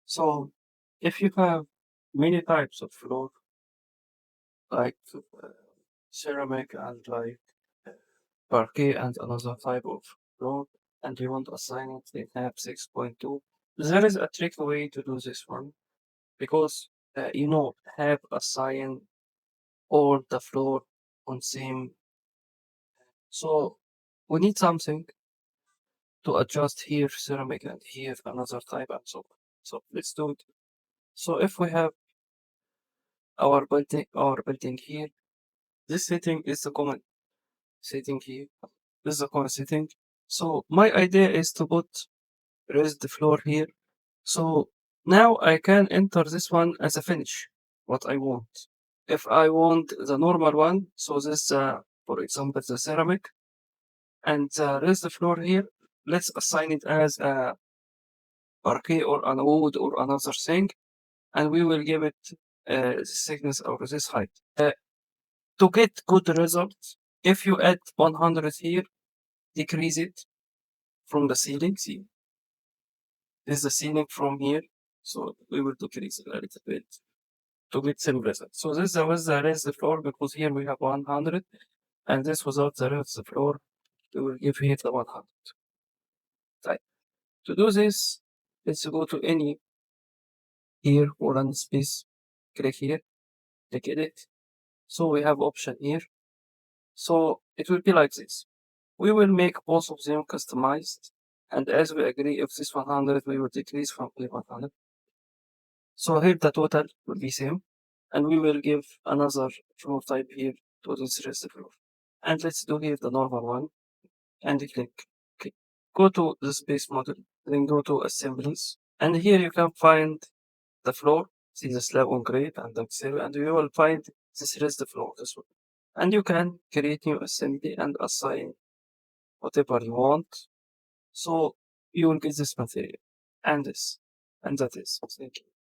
So if you have many types of floor, like ceramic and like uh, parquet and another type of floor, and you want to assign it in HAP 6.2, there is a tricky way to do this one because HAP assign all the floor on same. So we need something to adjust here ceramic and here another type and so on. So let's do it. So if we have our building here, this setting is the common setting here. This is the common setting. So my idea is to raise the floor here. So now I can enter this one as a finish, what I want. If I want the normal one, so this, for example, the ceramic, and raise the floor here, let's assign it as a parquet or an wood or another thing, and we will give it this thickness or this height. To get good results, if you add 100 here, decrease it from the ceiling. See, this is the ceiling from here, so we will decrease it a little bit to get same result. So this was the raise the floor because here we have 100, and this without the raise the floor, we will give here the 100. Right. To do this, let's go to any here or run space, click here, click edit. So we have option here. So it will be like this. We will make both of them customized, and as we agree, if this 100, we will decrease from here 100. So here the total will be same, and we will give another floor type here to this rest floor. And let's do here the normal one, and click. Okay. Go to the space model, then go to assemblies, and here you can find the floor. See the slab on grade and the zero, and you will find this rest floor, this one. And you can create new assembly and assign whatever you want. So you will get this material and this, and that is. Thank you.